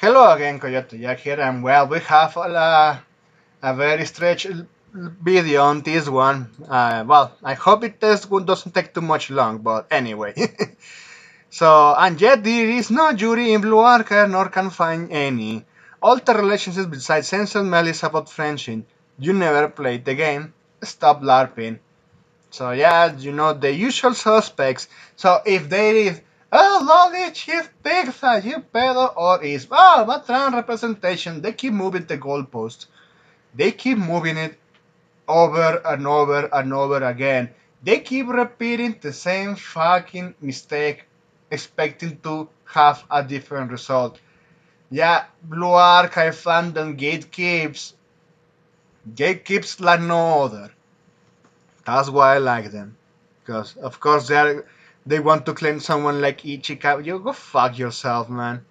Hello again, Coyote Jack here, and well, we have a very stretched video on this one. Well, I hope doesn't take too much long, but anyway. So, and yet there is no jury in Blue Archer, nor can find any. All the relationships besides Sense and Mel is about friendship. You never played the game. Stop LARPing. So yeah, the usual suspects. So if there is Lolly Chief Pizza, you pedo, or is but trans representation, they keep moving the goalpost. They keep moving it over and over and over again. They keep repeating the same fucking mistake, expecting to have a different result. Yeah, Blue Archive fandom gatekeeps like no other. That's why I like them. Because, of course, they want to claim someone like Ichika. You go fuck yourself, man.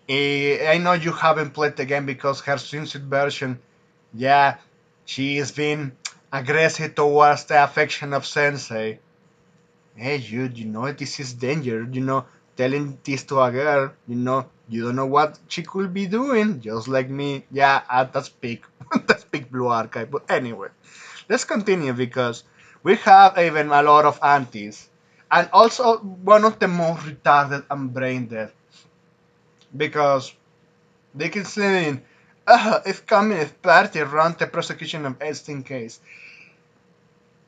I know you haven't played the game because her swimsuit version, yeah, she's been aggressive towards the affection of Sensei. Hey, this is danger. Telling this to a girl, you don't know what she could be doing, just like me. Yeah, that's big. That's big Blue Archive. But anyway. Let's continue because we have even a lot of aunties. And also one of the most retarded and brain dead. Because they keep saying, if Communist Party run the prosecution of Epstein case.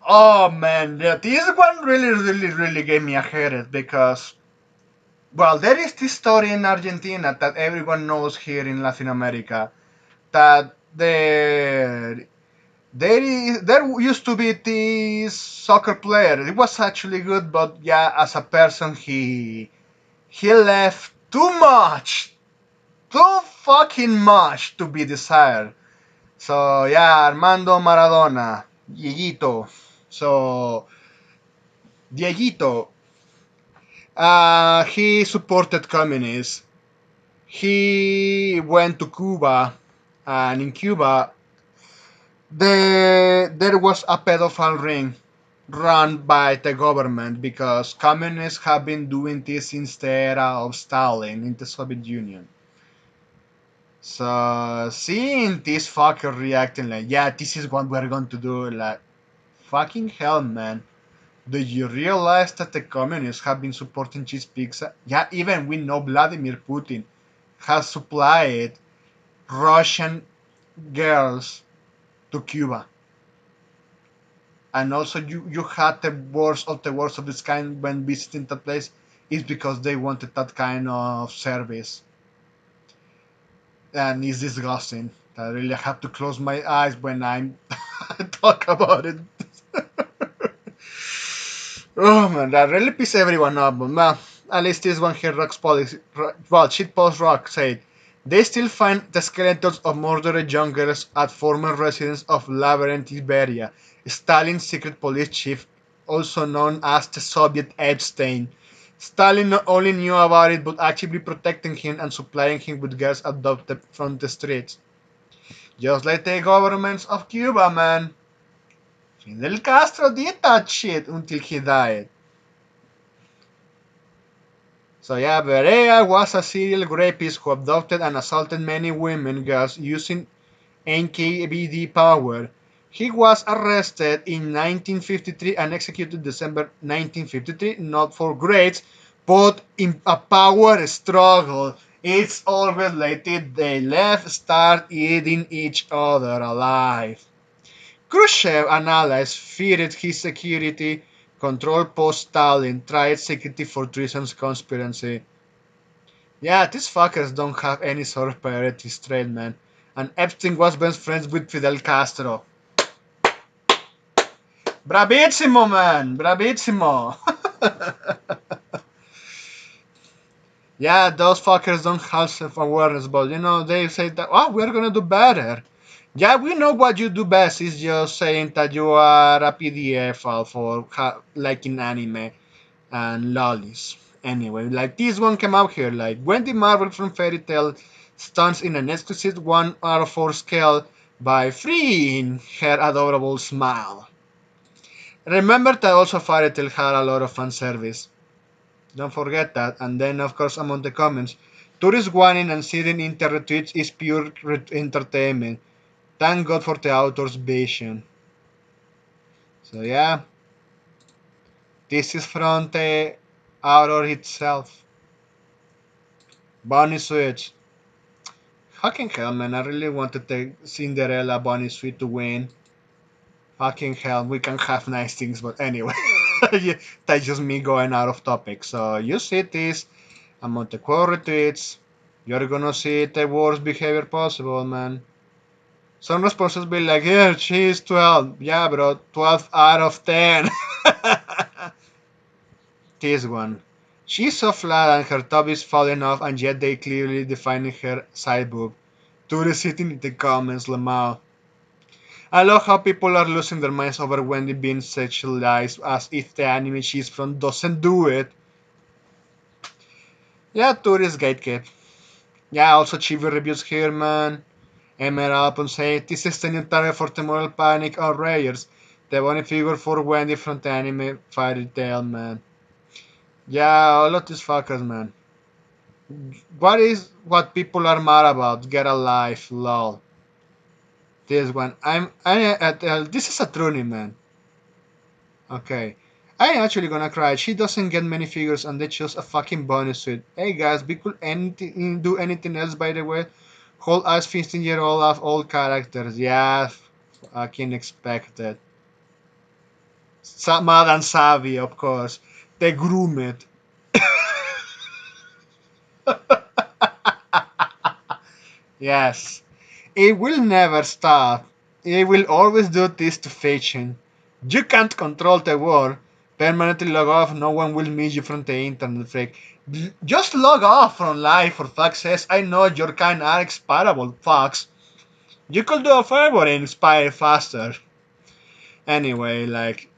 Oh man, yeah, this one really gave me a headache because, well, there is this story in Argentina that everyone knows here in Latin America that there used to be this soccer player. He was actually good, but yeah, as a person, he left too fucking much to be desired. So yeah, Armando Maradona, Dieguito. So Dieguito, he supported communists. He went to Cuba, and in Cuba, there was a pedophile ring run by the government because communists have been doing this since the era of Stalin in the Soviet Union. So seeing this fucker reacting like, yeah, this is what we're going to do, like, fucking hell, man. Do you realize that the communists have been supporting cheese pizza? Yeah, even we know Vladimir Putin has supplied Russian girls to Cuba. And also you had the worst of the worst of this kind when visiting that place is because they wanted that kind of service, and it's disgusting. I really have to close my eyes when I talk about it. Oh man, that really pisses everyone up. But man, at least this one here rocks policy. Well, shitpost rock said they still find the skeletons of murdered young girls at former residence of Labyrinth, Iberia. Stalin's secret police chief, also known as the Soviet Epstein. Stalin not only knew about it but actively protecting him and supplying him with girls adopted from the streets. Just like the governments of Cuba, man. Fidel Castro did that shit until he died. So yeah, Berea was a serial rapist who abducted and assaulted many women girls using NKVD power. He was arrested in 1953 and executed December 1953, not for grades, but in a power struggle. It's all related. They left start eating each other alive. Khrushchev and allies feared his security control post Stalin tried security for treason's conspiracy. Yeah, these fuckers don't have any sort of priority straight, man. And Epstein was best friends with Fidel Castro. Bravissimo, man! Bravissimo! Yeah, those fuckers don't have self-awareness, but they say that, oh, we're gonna do better. Yeah, we know what you do best is just saying that you are a PDF file for liking anime and lollies. Anyway, like this one came out here, like Wendy Marvel from Fairy Tail stunts in an exquisite 1 out of 4 scale by freeing her adorable smile. Remember that also Fairy Tail had a lot of fan service. Don't forget that. And then, of course, among the comments, Tourists whining and sitting in the retreats is pure entertainment. Thank God for the author's vision. So yeah, this is from the author itself. Bunny Switch. Fucking hell, man! I really wanted the Cinderella Bunny Suite to win. Fucking hell, we can have nice things, but anyway, yeah, that's just me going out of topic. So you see this among the core retweets, you're gonna see the worst behavior possible, man. Some responses be like, yeah, she's 12. Yeah, bro, 12 out of 10. This one. She's so flat and her top is falling off, and yet they clearly defining her side boob. Ture sitting in the comments, Lamau. I love how people are losing their minds over Wendy being sexualized as if the anime she's from doesn't do it. Yeah, tourist gatekeep. Yeah, also chibi reviews here, man. Emerald upon say, this is the new target for the moral panic outragers. The bunny figure for Wendy from the anime fairy tale, man. Yeah, all of these fuckers, man. What is what people are mad about? Get a life, lol. This one. This is a truly, man. Okay. I'm actually gonna cry. She doesn't get many figures and they chose a fucking bonus suit. Hey guys, we could do anything else by the way. Whole ass 15-year-old of all characters. Yeah, fucking expected. Mad and savvy, of course. They groom it. Yes. It will never stop. It will always do this to fashion. You can't control the world. Permanently log off, no one will meet you from the internet, freak. Just log off from life, for fuck's sake. I know your kind are expirable, fucks. You could do a favor and expire faster. Anyway, like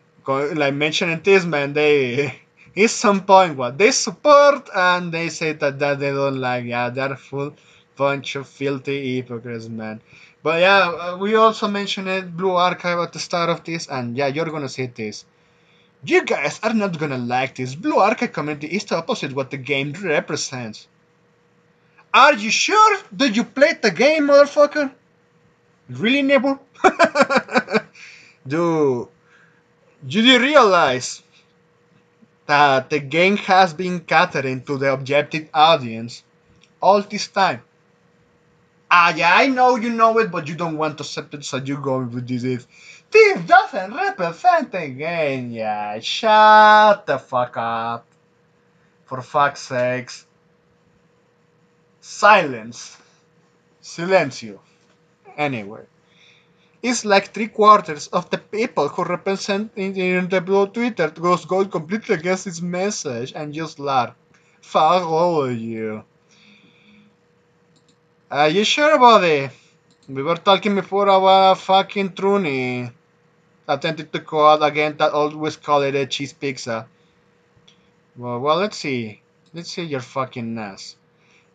mentioning this, man, they it's some point what they support and they say that they don't like. Yeah, they're full bunch of filthy hypocrites, man. But yeah, we also mentioned it, Blue Archive at the start of this, and yeah, you're gonna see this. You guys are not gonna like this. Blue Archive community is the opposite what the game represents. Are you sure? Did you play the game, motherfucker? Really, Nebo? Do you realize that the game has been catering to the objective audience all this time? Ah, yeah, I know you know it, but you don't want to accept it, so you go with this. This doesn't represent the game. Yeah, shut the fuck up. For fuck's sakes. Silence. Silencio. Anyway. It's like three quarters of the people who represent in the blue Twitter goes go completely against his message and just laugh. Fuck all of you. Are you sure about it? We were talking before about fucking Truni attempted to call again that always call it a cheese pizza. Well, let's see. Let's see your fucking ass.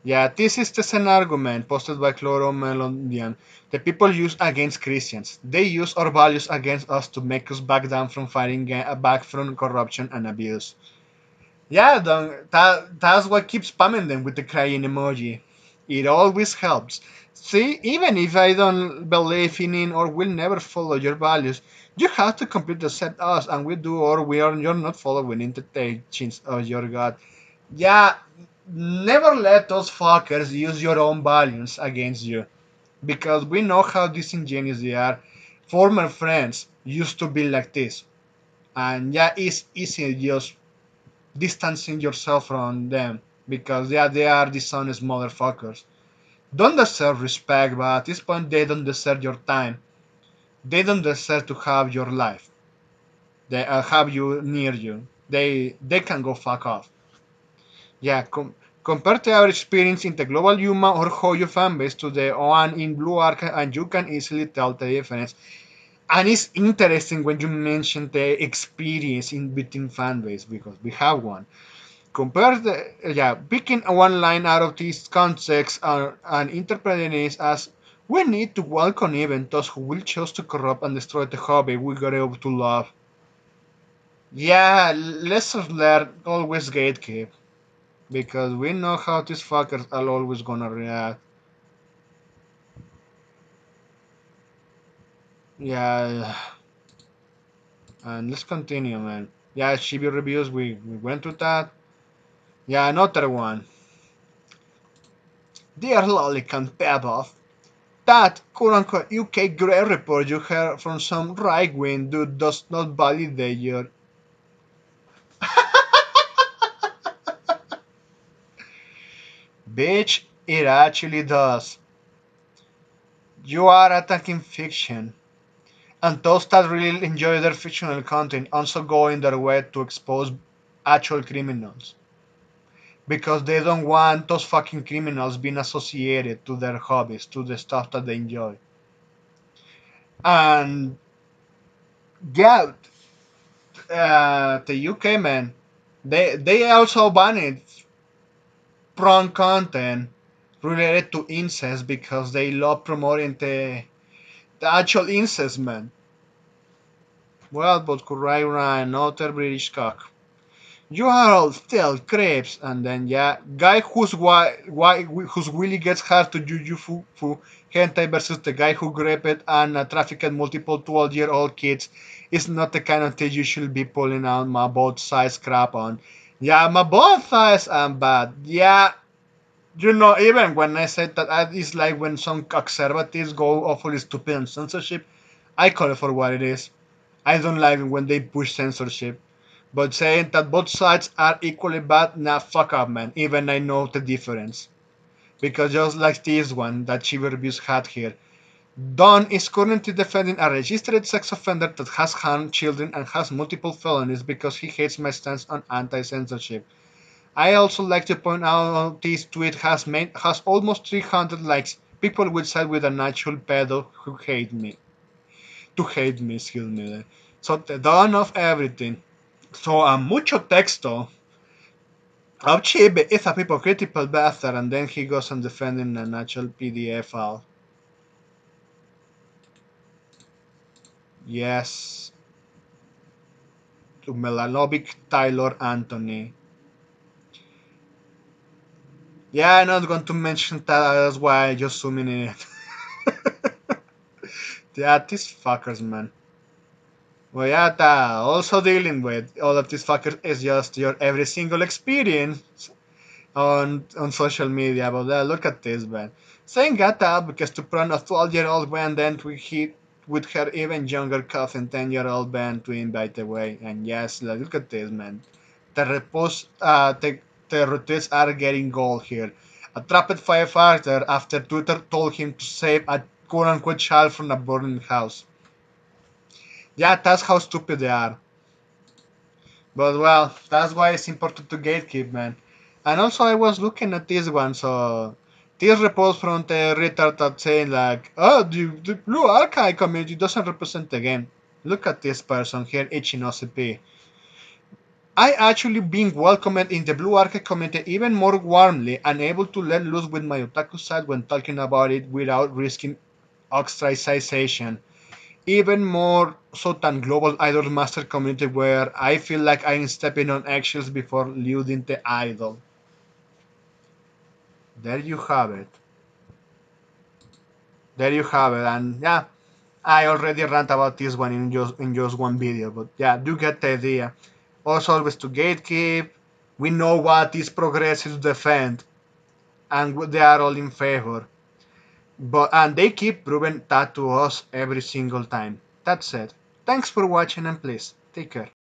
Yeah, this is just an argument posted by Cloro Melodian. The people use against Christians. They use our values against us to make us back down from fighting back from corruption and abuse. Yeah, that's what keeps spamming them with the crying emoji. It always helps. See, even if I don't believe in or will never follow your values, you have to completely accept us, and we do or we are you're not following in the teachings of your God. Yeah, never let those fuckers use your own values against you, because we know how disingenuous they are. Former friends used to be like this, and yeah, it's easy just distancing yourself from them because yeah, they are dishonest motherfuckers. Don't deserve respect, but at this point, they don't deserve your time. They don't deserve to have your life. They have you near you. They can go fuck off. Yeah, compare the average experience in the global Yuma or Hoyo fanbase to the one in Blue Arca, and you can easily tell the difference. And it's interesting when you mention the experience in between fanbase because we have one. Compare the picking one line out of this context and interpreting it as we need to welcome even those who will choose to corrupt and destroy the hobby we got able to love. Yeah, lessons learned always gatekeep. because we know how these fuckers are always gonna react. Yeah, and let's continue, man. Yeah, Chibi reviews, we went through that. Yeah, another one. Dear Lolik and Pebble, that quote-unquote UK Grey report you heard from some right-wing dude does not validate your... Bitch, it actually does. You are attacking fiction. And those that really enjoy their fictional content also go in their way to expose actual criminals. Because they don't want those fucking criminals being associated to their hobbies, to the stuff that they enjoy. And yeah, the UK man, they also banned porn content related to incest because they love promoting the actual incest man. Well, but Kurayra and other British cock. You are all still creeps, and then yeah, guy whose willy gets hard to juju fu hentai versus the guy who raped and trafficked multiple 12-year-old kids is not the kind of thing you should be pulling out my both sides crap on. Yeah, my both sides am bad. Yeah, you know, even when I said that it's like when some conservatives go awfully stupid on censorship, I call it for what it is. I don't like it when they push censorship. But saying that both sides are equally bad, nah, fuck up, man. Even I know the difference. Because just like this one that Chibi Reviews had here, Don is currently defending a registered sex offender that has harmed children and has multiple felonies because he hates my stance on anti-censorship. I also like to point out this tweet has almost 300 likes. People will side with an actual pedo who hate me. To hate me, excuse me. So the dawn of everything. So mucho texto. Chibi is a hypocritical bastard, and then he goes on defending an actual PDF file. Yes, to Melanovic Taylor Anthony. Yeah, I'm not going to mention that, that's why I just zooming in it. Yeah, these fuckers, man. Well, yeah, also dealing with all of these fuckers is just your every single experience on social media. But look at this, man. Saying gata because to put on a 12-year-old band then to hit with her even younger cousin 10-year-old band twin by the way. And yes, look at this, man. The repost, the retweets are getting gold here. A trapped firefighter after Twitter told him to save a quote-unquote child from a burning house. Yeah, that's how stupid they are. But well, that's why it's important to gatekeep, man. And also, I was looking at this one, so this report from the retard that saying like, "Oh, the Blue Archive community doesn't represent the game." Look at this person here, itching OCP. I actually being welcomed in the Blue Archive community even more warmly and able to let loose with my otaku side when talking about it without risking ostracization even more so than global idol master community where I feel like I'm stepping on eggshells before leading the idol. There you have it. There you have it. And yeah, I already rant about this one in just one video, but yeah, do get the idea. Also, always to gatekeep. We know what is progressive defend, and they are all in favor. And they keep proving that to us every single time. That's it. Thanks for watching, and please take care.